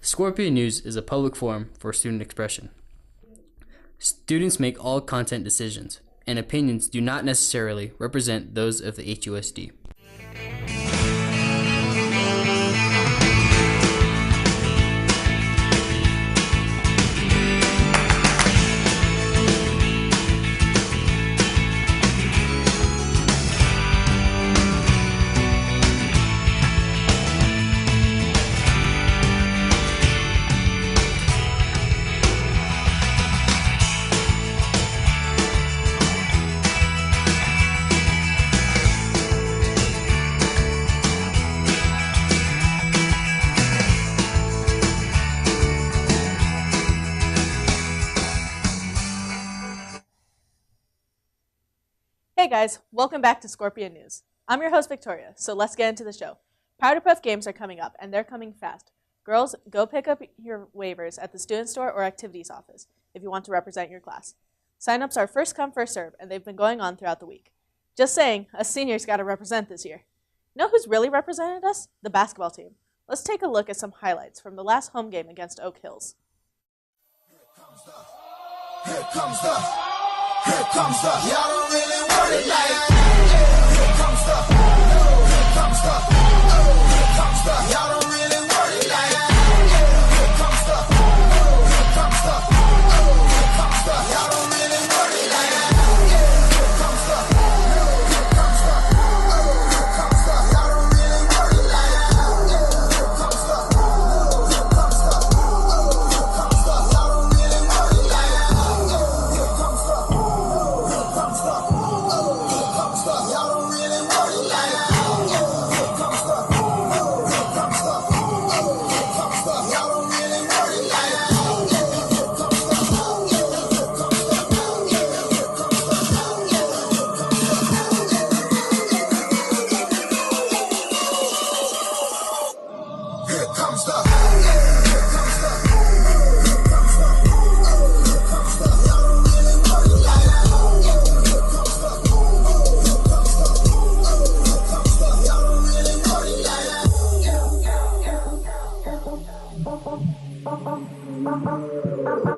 Scorpion News is a public forum for student expression. Students make all content decisions, and opinions do not necessarily represent those of the HUSD. Hey guys, welcome back to Scorpion News. I'm your host Victoria, so let's get into the show. Powder Puff games are coming up, and they're coming fast. Girls, go pick up your waivers at the student store or activities office if you want to represent your class. Sign-ups are first come, first serve, and they've been going on throughout the week. Just saying, us seniors got to represent this year. Know who's really represented us? The basketball team. Let's take a look at some highlights from the last home game against Oak Hills. Here comes the, y'all don't really want it like, here comes the, y'all don't really want it like, here comes the, y'all don't really want it like, here comes the, y'all don't really want it like, here comes the, y'all don't really want it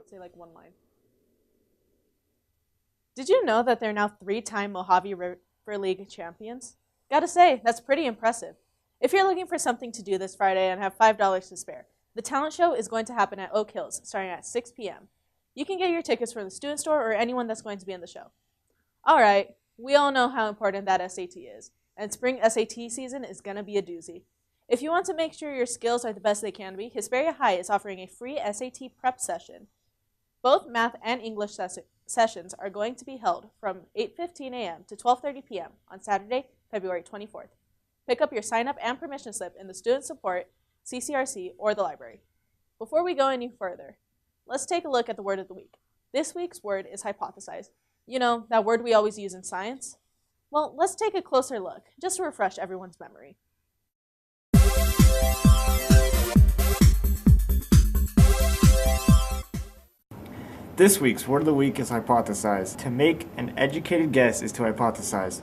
Say like one line. Did you know that they're now 3-time Mojave River League champions? Gotta say, that's pretty impressive. If you're looking for something to do this Friday and have $5 to spare, the talent show is going to happen at Oak Hills starting at 6 p.m. You can get your tickets from the student store or anyone that's going to be in the show. Alright, we all know how important that SAT is, and spring SAT season is gonna be a doozy. If you want to make sure your skills are the best they can be, Hesperia High is offering a free SAT prep session. Both math and English sessions are going to be held from 8:15 a.m. to 12:30 p.m. on Saturday, February 24th. Pick up your sign-up and permission slip in the Student Support, CCRC, or the library. Before we go any further, let's take a look at the word of the week. This week's word is hypothesize. You know, that word we always use in science? Well, let's take a closer look, just to refresh everyone's memory. This week's word of the week is hypothesize. To make an educated guess is to hypothesize.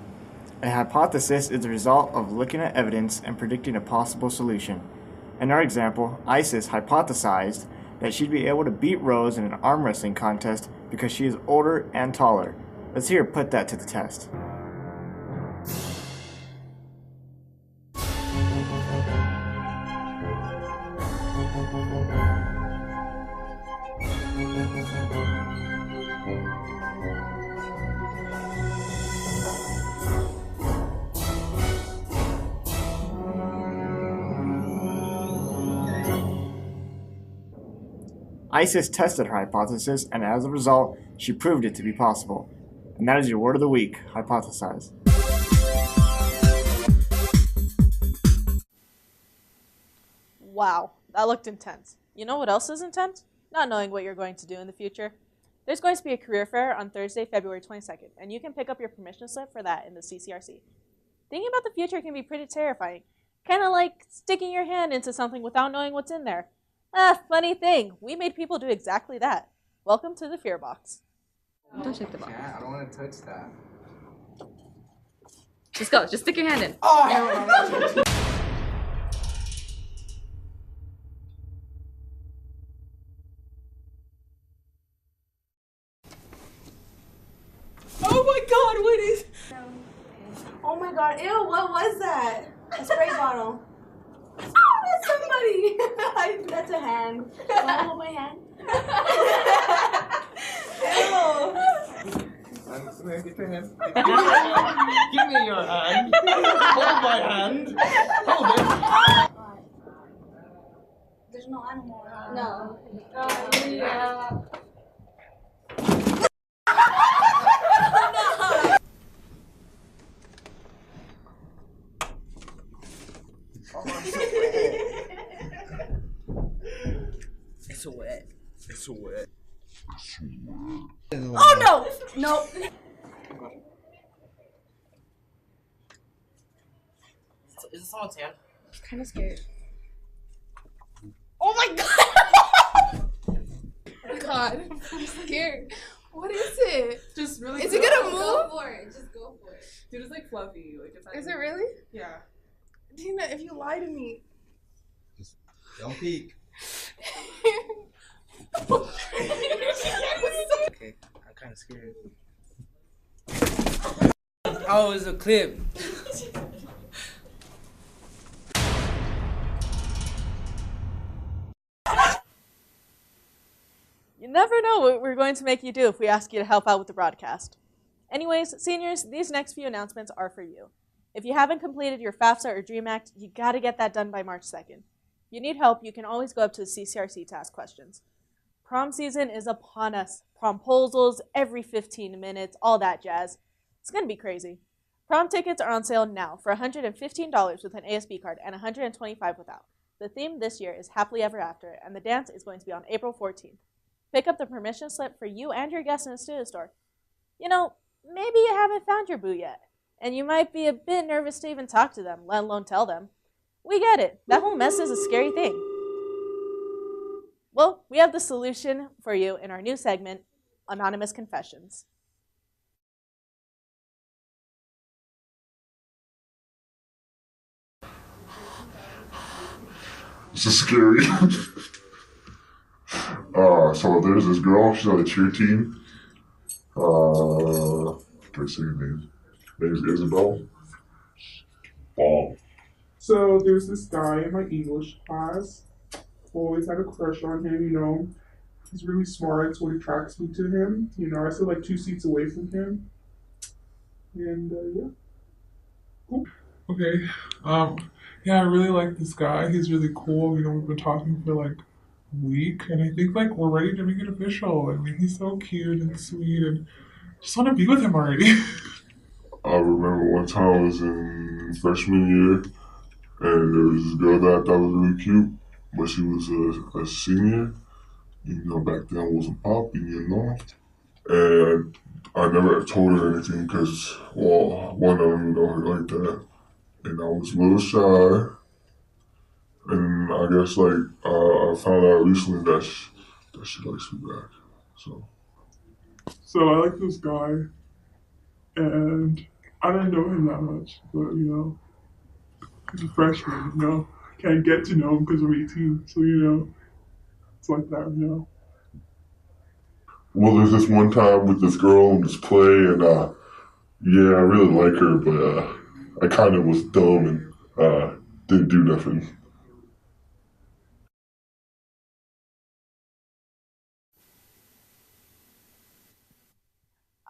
A hypothesis is the result of looking at evidence and predicting a possible solution. In our example, Isis hypothesized that she'd be able to beat Rose in an arm wrestling contest because she is older and taller. Let's hear her put that to the test. Isis tested her hypothesis, and as a result, she proved it to be possible. And that is your word of the week, hypothesize. Wow, that looked intense. You know what else is intense? Not knowing what you're going to do in the future. There's going to be a career fair on Thursday, February 22nd, and you can pick up your permission slip for that in the CCRC. Thinking about the future can be pretty terrifying. Kind of like sticking your hand into something without knowing what's in there. Funny thing, we made people do exactly that. Welcome to the Fear Box. Don't check the box. I don't want to touch that. Just go. Just stick your hand in. Oh! god, ew, what was that? A spray bottle. Oh, that's somebody. That's a hand. Want to hold my hand? Ew. Get your hand. Give me your hand. Hold my hand. Hold it. There's no animal. No. Yeah. It's wet. It's wet. Oh no! Nope. Is this someone's hand? I'm kind of scared. Oh my god! God, I'm scared. What is it? Just really. Is it gonna move? Go for it. Just go for it. Dude, it's like fluffy. Like it's. Is it really? Yeah. Dina, if you lie to me. Just don't peek. Okay, I'm kind of scared. Oh, it was a clip. You never know what we're going to make you do if we ask you to help out with the broadcast. Anyways, seniors, these next few announcements are for you. If you haven't completed your FAFSA or DREAM Act, you gotta get that done by March 2nd. If you need help, you can always go up to the CCRC to ask questions. Prom season is upon us. Promposals every 15 minutes, all that jazz. It's gonna be crazy. Prom tickets are on sale now for $115 with an ASB card and $125 without. The theme this year is Happily Ever After, and the dance is going to be on April 14th. Pick up the permission slip for you and your guests in the studio store. You know, maybe you haven't found your boo yet, and you might be a bit nervous to even talk to them, let alone tell them. We get it. That whole mess is a scary thing. Well, we have the solution for you in our new segment, Anonymous Confessions. This is scary. So there's this girl, she's on the cheer team. Can I say her name? Her name's Isabel. Bomb. So there's this guy in my English class. Always had a crush on him, you know. He's really smart, it's what attracts me to him. You know, I sit like 2 seats away from him. And yeah. Cool. Okay. Yeah, I really like this guy. He's really cool. You know, we've been talking for like a week, and I think like we're ready to make it official. I mean, he's so cute and sweet, and just want to be with him already. I remember one time I was in freshman year, and there was this girl that I thought was really cute, but she was a senior. You know, back then I wasn't popping, you know. And I never told her anything because, well, one, I don't even know her like that. And I was a little shy. And I guess, like, I found out recently that she likes me back. So I like this guy. And I didn't know him that much. But, you know, he's a freshman, you know. Can't get to know him because I'm 18. So, you know, it's like that, you know. Well, there's this one time with this girl in this play, and yeah, I really like her, but I kind of was dumb and didn't do nothing.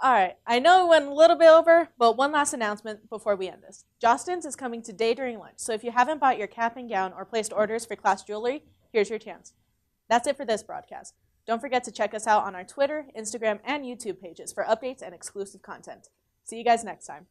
All right, I know we went a little bit over, but one last announcement before we end this. Jostens is coming today during lunch, so if you haven't bought your cap and gown or placed orders for class jewelry, here's your chance. That's it for this broadcast. Don't forget to check us out on our Twitter, Instagram, and YouTube pages for updates and exclusive content. See you guys next time.